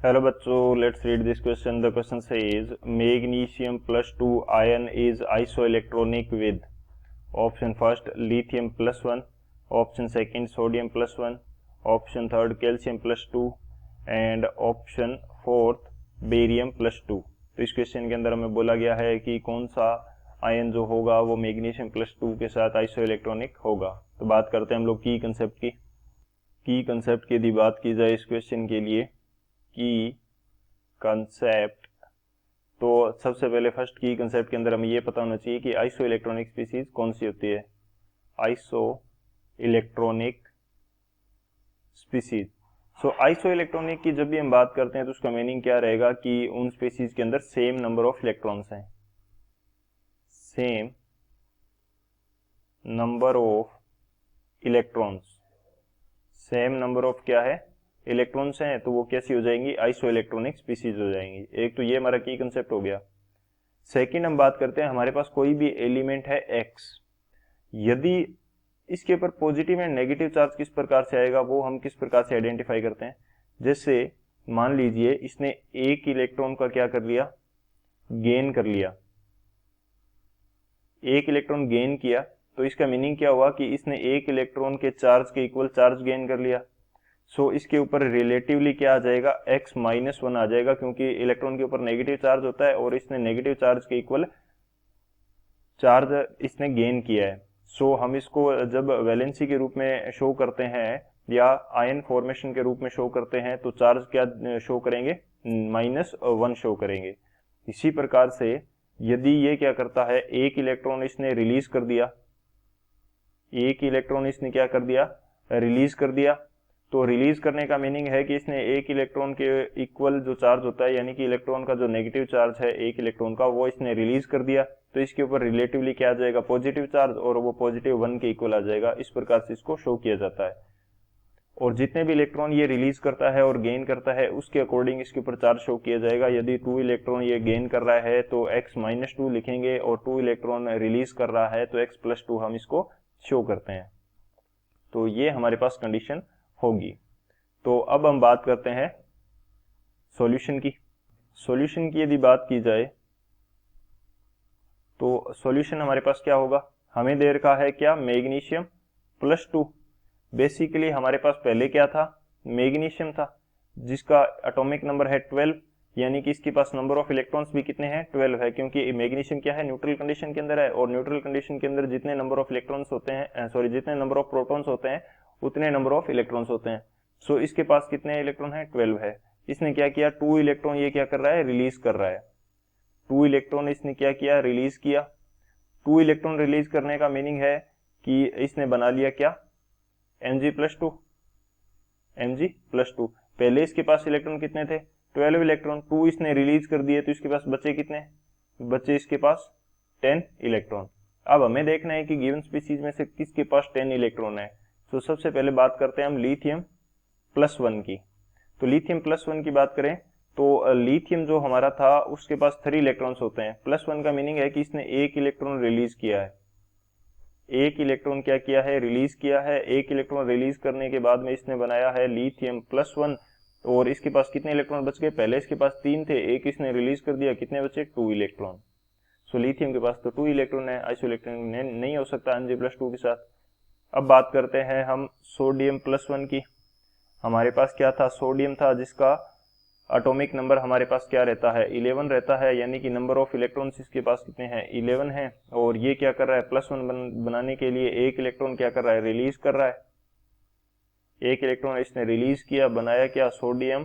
Hello बच्चों, let's read this question. The question says magnesium plus 2 ion is isoelectronic with option first lithium plus 1, option second sodium plus 1, option third calcium plus 2 and option fourth barium plus 2। तो इस question के अंदर हमें बोला गया है कि कौन सा आयन जो होगा वो मैग्नीशियम प्लस 2 के साथ आइसोइलेक्ट्रॉनिक होगा। तो बात करते हैं हम लोग की कंसेप्ट की। यदि बात की जाए इस क्वेश्चन के लिए की कंसेप्ट, तो सबसे पहले फर्स्ट की कंसेप्ट के अंदर हमें ये पता होना चाहिए कि आइसो इलेक्ट्रॉनिक स्पीसीज कौन सी होती है। Isoelectronic species. So isoelectronic की जब भी हम बात करते हैं तो उसका मीनिंग क्या रहेगा कि उन स्पीसीज के अंदर सेम नंबर ऑफ इलेक्ट्रॉन्स हैं। Same number of electrons, same number of क्या है, इलेक्ट्रॉन्स हैं, तो वो कैसी हो जाएंगी, आइसो इलेक्ट्रॉनिक स्पीसीज हो जाएंगी। एक तो ये हमारा की कंसेप्ट हो गया। सेकेंड हम बात करते हैं, हमारे पास कोई भी एलिमेंट है एक्स, यदि इसके ऊपर पॉजिटिव एंड नेगेटिव चार्ज किस प्रकार से आएगा वो हम किस प्रकार से आइडेंटिफाई करते हैं। जैसे मान लीजिए इसने एक इलेक्ट्रॉन का क्या कर लिया, गेन कर लिया, एक इलेक्ट्रॉन गेन किया, तो इसका मीनिंग क्या हुआ कि इसने एक इलेक्ट्रॉन के चार्ज के इक्वल चार्ज गेन कर लिया। सो इसके ऊपर रिलेटिवली क्या आ जाएगा, x माइनस 1 आ जाएगा, क्योंकि इलेक्ट्रॉन के ऊपर नेगेटिव चार्ज होता है और इसने नेगेटिव चार्ज के इक्वल चार्ज इसने गेन किया है। सो हम इसको जब वैलेंसी के रूप में शो करते हैं या आयन फॉर्मेशन के रूप में शो करते हैं तो चार्ज क्या शो करेंगे, -1 शो करेंगे। इसी प्रकार से यदि ये क्या करता है, एक इलेक्ट्रॉन इसने रिलीज कर दिया, एक इलेक्ट्रॉन इसने क्या कर दिया, रिलीज कर दिया, तो रिलीज करने का मीनिंग है कि इसने एक इलेक्ट्रॉन के इक्वल जो चार्ज होता है, यानी कि इलेक्ट्रॉन का जो नेगेटिव चार्ज है एक इलेक्ट्रॉन का, वो इसने रिलीज कर दिया, तो इसके ऊपर रिलेटिवली क्या आ जाएगा, पॉजिटिव चार्ज, और वो +1 के इक्वल आ जाएगा। इस प्रकार से इसको शो किया जाता है। और जितने भी इलेक्ट्रॉन ये रिलीज करता है और गेन करता है उसके अकॉर्डिंग इसके ऊपर चार्ज शो किया जाएगा। यदि 2 इलेक्ट्रॉन ये गेन कर रहा है तो x-2 लिखेंगे, और 2 इलेक्ट्रॉन रिलीज कर रहा है तो x+2 हम इसको शो करते हैं। तो ये हमारे पास कंडीशन होगी। तो अब हम बात करते हैं सॉल्यूशन की। सॉल्यूशन की यदि बात की जाए तो सॉल्यूशन हमारे पास क्या होगा, हमें दे रखा है क्या, मैग्नीशियम प्लस 2। बेसिकली हमारे पास पहले क्या था, मैग्नीशियम था जिसका एटॉमिक नंबर है 12, यानी कि इसके पास नंबर ऑफ इलेक्ट्रॉन्स भी कितने हैं, 12 है, क्योंकि मैग्नीशियम क्या है, न्यूट्रल कंडीशन के अंदर है, और न्यूट्रल कंडीशन के अंदर जितने नंबर ऑफ इलेक्ट्रॉन्स होते हैं, जितने नंबर ऑफ प्रोटॉन्स होते हैं उतने नंबर ऑफ इलेक्ट्रॉन्स होते हैं। सो इसके पास कितने इलेक्ट्रॉन है, 12 है। इसने क्या किया, 2 इलेक्ट्रॉन ये क्या कर रहा है, रिलीज कर रहा है। 2 इलेक्ट्रॉन इसने क्या किया, रिलीज किया। 2 इलेक्ट्रॉन रिलीज करने का मीनिंग है कि इसने बना लिया क्या, Mg+2, Mg+2। पहले इसके पास इलेक्ट्रॉन कितने थे, 12 इलेक्ट्रॉन, 2 इसने रिलीज कर दिए तो इसके पास बचे कितने, बचे इसके पास 10 इलेक्ट्रॉन। अब हमें देखना है कि गिवन स्पीसीज में से किसके पास 10 इलेक्ट्रॉन है। तो सबसे पहले बात करते हैं हम लिथियम प्लस 1 की। तो लिथियम प्लस 1 की बात करें तो लिथियम जो हमारा था उसके पास 3 इलेक्ट्रॉन्स होते हैं। +1 का मीनिंग है कि इसने एक इलेक्ट्रॉन रिलीज किया है, एक इलेक्ट्रॉन क्या किया है, रिलीज किया है। एक इलेक्ट्रॉन रिलीज करने के बाद में इसने बनाया है लिथियम प्लस 1, और इसके पास कितने इलेक्ट्रॉन बच गए, पहले इसके पास 3 थे, एक इसने रिलीज कर दिया, कितने बचे, 2 इलेक्ट्रॉन। सो लिथियम के पास तो 2 इलेक्ट्रॉन है, आइसोइलेक्ट्रॉनिक नहीं हो सकता Mg+2 के साथ। अब बात करते हैं हम सोडियम प्लस 1 की। हमारे पास क्या था, सोडियम था जिसका एटॉमिक नंबर हमारे पास क्या रहता है, 11 रहता है, यानी कि नंबर ऑफ इलेक्ट्रॉन्स इसके पास कितने हैं, 11 है। और ये क्या कर रहा है, +1 बनाने के लिए एक इलेक्ट्रॉन क्या कर रहा है, रिलीज कर रहा है। एक इलेक्ट्रॉन इसने रिलीज किया, बनाया क्या, सोडियम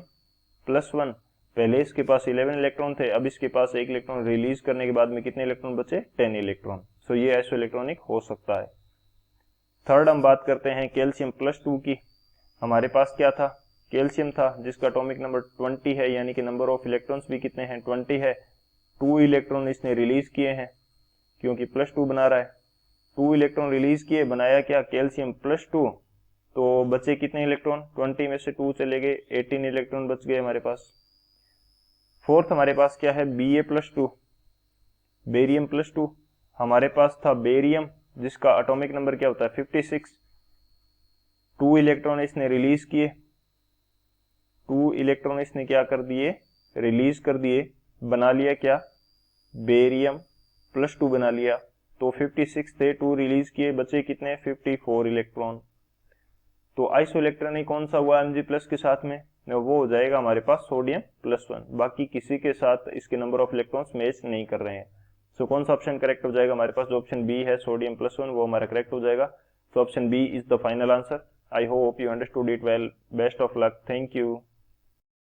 प्लस 1। पहले इसके पास 11 इलेक्ट्रॉन थे, अब इसके पास एक इलेक्ट्रॉन रिलीज करने के बाद में कितने इलेक्ट्रॉन बचे, 10 इलेक्ट्रॉन। सो ये आइसो इलेक्ट्रॉनिक हो सकता है। थर्ड हम बात करते हैं कैल्शियम प्लस 2 की। हमारे पास क्या था, कैल्शियम था जिसका एटॉमिक नंबर 20 है, यानी कि नंबर ऑफ इलेक्ट्रॉन्स भी कितने हैं, 20 है। 2 इलेक्ट्रॉन इसने रिलीज किए हैं क्योंकि +2 बना रहा है। 2 इलेक्ट्रॉन रिलीज किए, बनाया क्या, कैल्शियम प्लस 2। तो बचे कितने इलेक्ट्रॉन, 20 में से 2 चले गए, 18 इलेक्ट्रॉन बच गए हमारे पास। फोर्थ हमारे पास क्या है, Ba+2, बेरियम प्लस 2। हमारे पास था बेरियम जिसका एटॉमिक नंबर क्या होता है, 56। 2 इलेक्ट्रॉन इसने रिलीज किए, 2 इलेक्ट्रॉन इसने क्या कर दिए, रिलीज कर दिए, बना लिया क्या, बेरियम +2 बना लिया। तो 56 थे, 2 रिलीज किए, बचे कितने, 54 इलेक्ट्रॉन। तो आइसो इलेक्ट्रॉन ही कौन सा हुआ Mg+ के साथ में, वो हो जाएगा हमारे पास सोडियम +1। बाकी किसी के साथ इसके नंबर ऑफ इलेक्ट्रॉन्स मैच नहीं कर रहे हैं। सो कौन सा ऑप्शन करेक्ट हो जाएगा हमारे पास, जो ऑप्शन बी है सोडियम +1 वो हमारा करेक्ट हो जाएगा। So option B is the final answer. I hope you understood it well. Best of luck. Thank you.